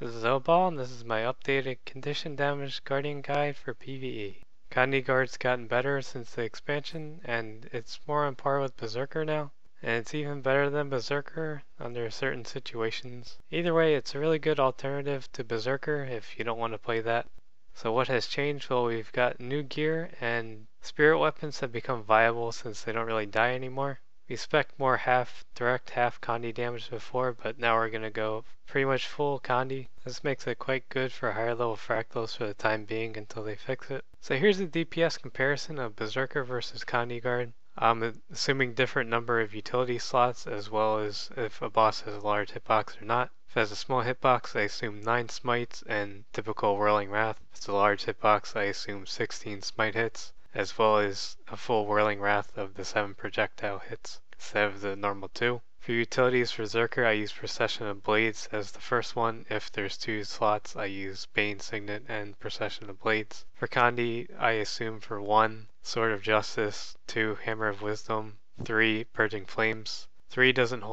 This is Obal, and this is my updated condition damage guardian guide for PVE. Condi guard's gotten better since the expansion, and it's more on par with Berserker now, and it's even better than Berserker under certain situations. Either way, it's a really good alternative to Berserker if you don't want to play that. So what has changed? Well, we've got new gear, and spirit weapons have become viable since they don't really die anymore. We spec more half direct, half Condi damage before, but now we're going to go pretty much full Condi. This makes it quite good for higher level fractals for the time being until they fix it. So here's the DPS comparison of Berserker versus Condi guard. I'm assuming different number of utility slots as well as if a boss has a large hitbox or not. If it has a small hitbox, I assume 9 smites and typical Whirling Wrath. If it's a large hitbox, I assume 16 smite hits, as well as a full Whirling Wrath of the 7 projectile hits instead of the normal 2. For utilities for Berserker, I use Procession of Blades as the first one. If there's 2 slots, I use Bane Signet and Procession of Blades. For Condi, I assume for 1, Sword of Justice, 2, Hammer of Wisdom, 3, Purging Flames. 3 doesn't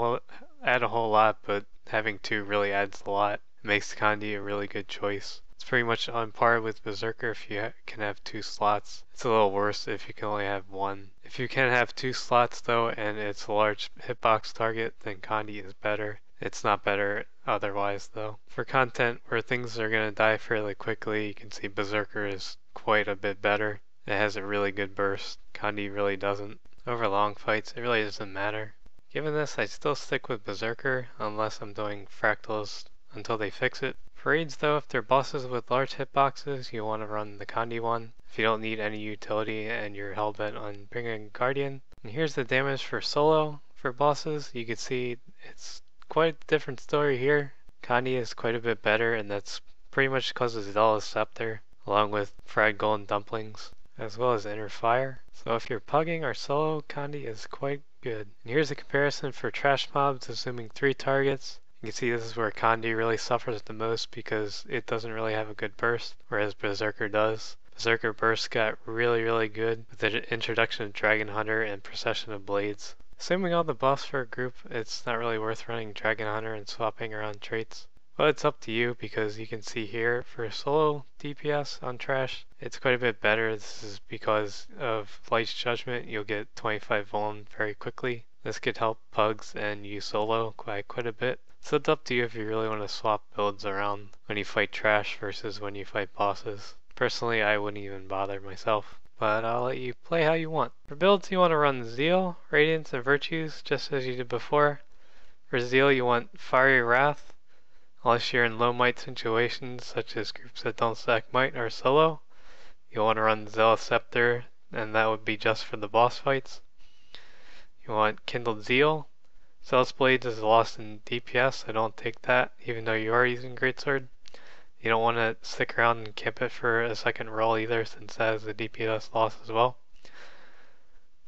add a whole lot, but having 2 really adds a lot. It makes Condi a really good choice. It's pretty much on par with Berserker if you can have 2 slots. It's a little worse if you can only have 1. If you can have 2 slots though and it's a large hitbox target, then Condi is better. It's not better otherwise though. For content where things are going to die fairly quickly, you can see Berserker is quite a bit better. It has a really good burst. Condi really doesn't. Over long fights, it really doesn't matter. Given this, I still stick with Berserker unless I'm doing fractals until they fix it. For raids though, if they're bosses with large hitboxes, you want to run the Condi one. If you don't need any utility and you're hellbent on bringing a Guardian. And here's the damage for solo for bosses. You can see it's quite a different story here. Condi is quite a bit better, and that's pretty much because of Dps Scepter, along with Fried Golden Dumplings, as well as Inner Fire. So if you're pugging or solo, Condi is quite good. And here's a comparison for trash mobs, assuming 3 targets. You can see this is where Condi really suffers the most because it doesn't really have a good burst, whereas Berserker does. Berserker burst got really good with the introduction of Dragon Hunter and Procession of Blades. Assuming all the buffs for a group, it's not really worth running Dragon Hunter and swapping around traits. But it's up to you, because you can see here for solo DPS on trash, it's quite a bit better. This is because of Light's Judgment. You'll get 25 vuln very quickly. This could help pugs and you solo quite a bit. So it's up to you if you really want to swap builds around when you fight trash versus when you fight bosses. Personally, I wouldn't even bother myself, but I'll let you play how you want. For builds, you want to run Zeal, Radiance, and Virtues, just as you did before. For Zeal, you want Fiery Wrath, unless you're in low might situations, such as groups that don't stack might or solo. You want to run Zealous Scepter, and that would be just for the boss fights. You want Kindled Zeal. Zealous Blades is lost in DPS, so don't take that, even though you are using Greatsword. You don't want to stick around and camp it for a second roll either, since that is a DPS loss as well.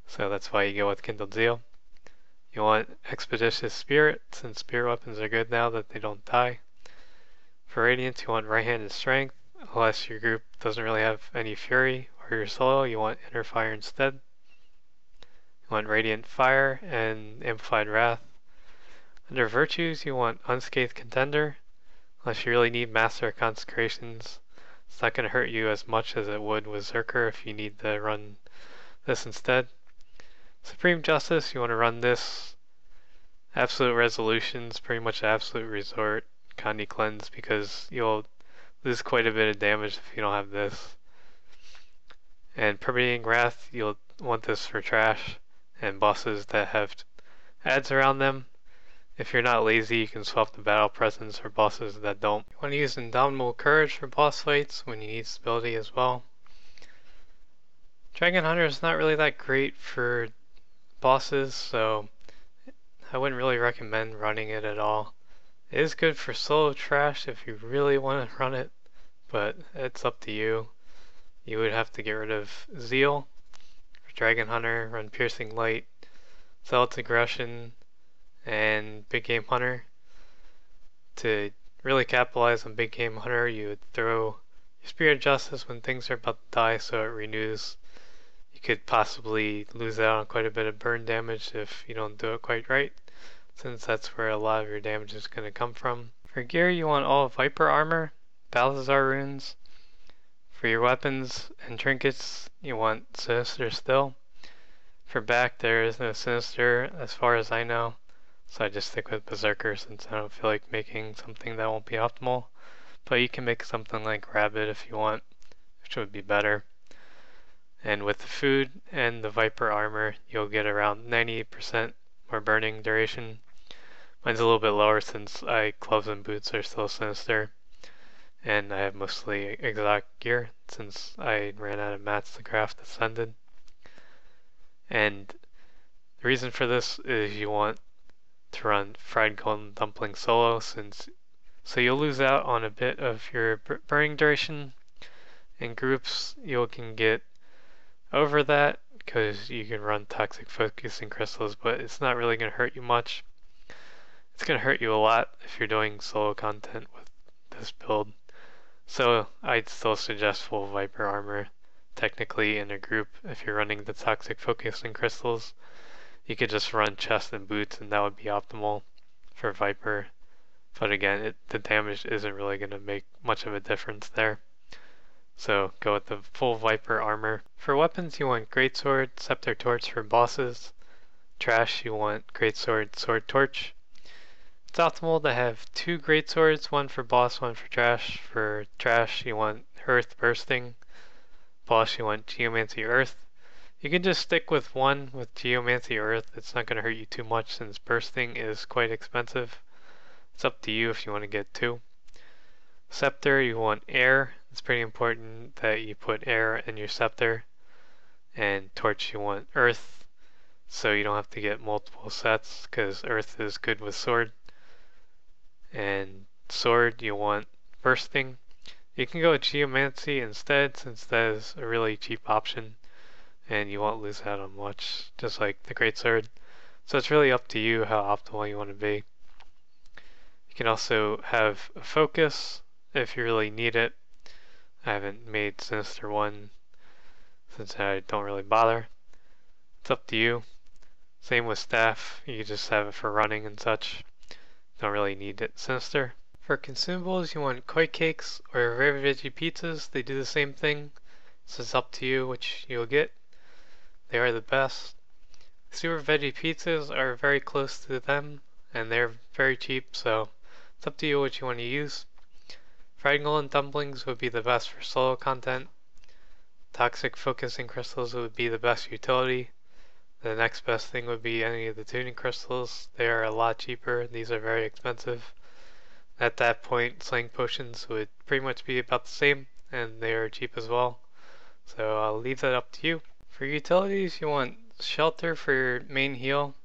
So that's why you go with Kindled Zeal. You want Expeditious Spirit, since spirit weapons are good now that they don't die. For Radiance, you want Right-Handed Strength, unless your group doesn't really have any Fury, or you're solo, you want Inner Fire instead. You want Radiant Fire and Amplified Wrath. Under Virtues, you want Unscathed Contender, unless you really need Master of Consecrations. It's not going to hurt you as much as it would with Berserker if you need to run this instead. Supreme Justice, you want to run this. Absolute Resolutions, pretty much Absolute Resort, Condi Cleanse, because you'll lose quite a bit of damage if you don't have this. And Permeating Wrath, you'll want this for trash and bosses that have adds around them. If you're not lazy, you can swap the Battle Presence for bosses that don't. You want to use Indomitable Courage for boss fights when you need stability as well. Dragon Hunter is not really that great for bosses, so I wouldn't really recommend running it at all. It is good for solo trash if you really want to run it, but it's up to you. You would have to get rid of Zeal for Dragon Hunter, run Piercing Light, Zealot's Aggression, and Big Game Hunter. To really capitalize on Big Game Hunter, you would throw your Spirit of Justice when things are about to die so it renews. You could possibly lose out on quite a bit of burn damage if you don't do it quite right, since that's where a lot of your damage is going to come from. For gear, you want all Viper armor, Balthazar runes. For your weapons and trinkets, you want Sinister still. For back, there is no Sinister as far as I know, so I just stick with Berserker since I don't feel like making something that won't be optimal. But you can make something like Rabbit if you want, which would be better. And with the food and the Viper armor, you'll get around 98% more burning duration. Mine's a little bit lower since gloves and boots are still Sinister. And I have mostly exotic gear since I ran out of mats to craft Ascended. And the reason for this is you want to run Fried Golden Dumpling solo, so you'll lose out on a bit of your burning duration. In groups, you can get over that because you can run Toxic Focusing Crystals, but it's not really going to hurt you much. It's going to hurt you a lot if you're doing solo content with this build. So I'd still suggest full Viper armor. Technically in a group, if you're running the Toxic Focusing Crystals, you could just run chest and boots and that would be optimal for Viper. But again, the damage isn't really going to make much of a difference there. So go with the full Viper armor. For weapons, you want Greatsword, Scepter, Torch for bosses. Trash, you want Greatsword, Sword, Torch. It's optimal to have 2 Greatswords, one for boss, one for trash. For trash, you want Earth Bursting. Boss, you want Geomancy Earth. You can just stick with one with Geomancy Earth. It's not going to hurt you too much since Bursting is quite expensive. It's up to you if you want to get 2. Scepter, you want air. It's pretty important that you put air in your scepter. And torch, you want earth, so you don't have to get multiple sets because earth is good with sword. And sword, you want bursting. You can go with geomancy instead since that is a really cheap option and you won't lose out on much, just like the greatsword. So it's really up to you how optimal you want to be. You can also have a focus if you really need it. I haven't made Sinister 1 since I don't really bother. It's up to you. Same with staff, you just have it for running and such. Don't really need it Sinister. For consumables, you want koi cakes or rare veggie pizzas. They do the same thing, so it's up to you which you'll get. They are the best. Super veggie pizzas are very close to them, and they're very cheap, so it's up to you what you want to use. Fried golden dumplings would be the best for solo content. Toxic focusing crystals would be the best utility. The next best thing would be any of the tuning crystals. They are a lot cheaper. These are very expensive. At that point, slaying potions would pretty much be about the same, and they are cheap as well. So I'll leave that up to you. For utilities, you want shelter for your main heal.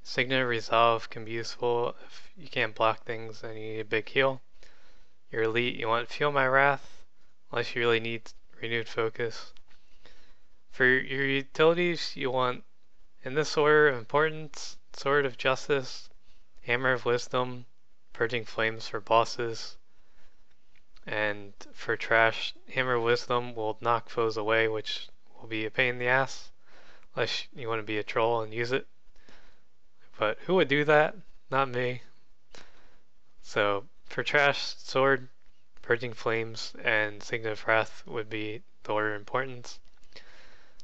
Signet Resolve can be useful if you can't block things and you need a big heal. Your elite, you want Feel My Wrath, unless you really need renewed focus. For your utilities, you want, in this order of importance, Sword of Justice, Hammer of Wisdom, Purging Flames for bosses, and for trash, Hammer of Wisdom will knock foes away, which will be a pain in the ass, unless you want to be a troll and use it. But who would do that? Not me. So for trash, Sword, Purging Flames, and Signet of Wrath would be the order of importance.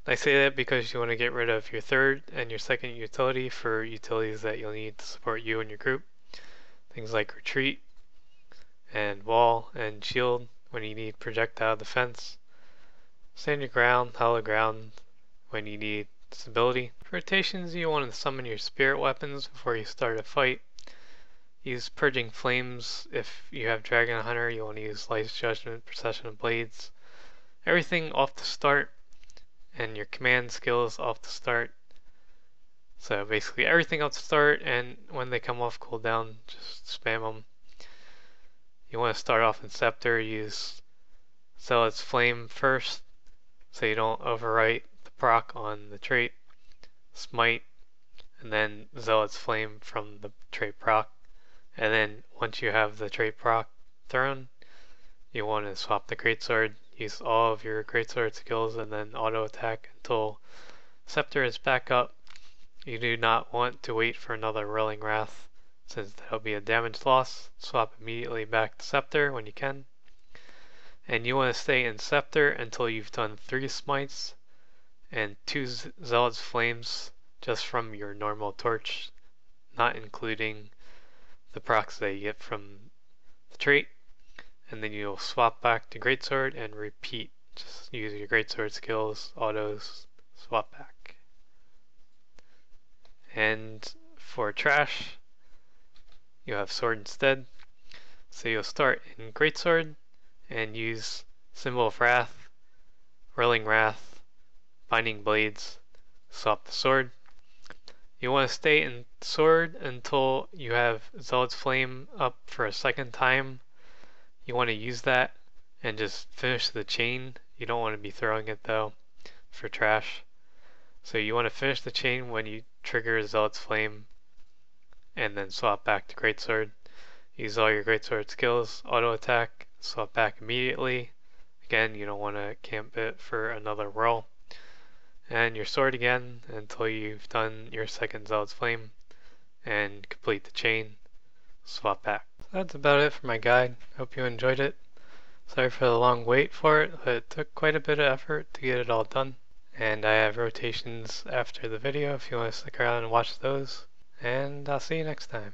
I say that because you want to get rid of your third and your second utility for utilities that you'll need to support you and your group. Things like Retreat, and Wall, and Shield when you need projectile defense. Stand your ground, hollow ground when you need stability. For rotations, you want to summon your spirit weapons before you start a fight. Use Purging Flames if you have Dragon Hunter. You want to use Light's Judgment, Procession of Blades. Everything off the start, and your command skills off the start. So basically everything off the start, and when they come off cooldown, just spam them. You want to start off in Scepter, use Zealot's Flame first, so you don't overwrite the proc on the trait. Smite, and then Zealot's Flame from the trait proc. And then once you have the trait proc thrown, you want to swap the Greatsword, use all of your Greatsword skills, and then auto attack until Scepter is back up. You do not want to wait for another Rolling Wrath since that'll be a damage loss. Swap immediately back to Scepter when you can. And you want to stay in Scepter until you've done 3 smites and 2 Zealot's Flames just from your normal torch, not including the procs that you get from the trait. And then you'll swap back to Greatsword and repeat. Just use your Greatsword skills, autos, swap back. And for trash, you have sword instead. So you'll start in Greatsword and use Symbol of Wrath, Whirling Wrath, Binding Blades, swap the sword. You want to stay in sword until you have Zealot's Flame up for a second time. You want to use that and just finish the chain. You don't want to be throwing it though for trash. So you want to finish the chain when you trigger Zealot's Flame and then swap back to Greatsword. Use all your Greatsword skills, auto attack, swap back immediately. Again, you don't want to camp it for another whirl. And your sword again until you've done your second Zealot's Flame and complete the chain. Swap back. So that's about it for my guide. Hope you enjoyed it. Sorry for the long wait for it, but it took quite a bit of effort to get it all done. And I have rotations after the video if you want to stick around and watch those. And I'll see you next time.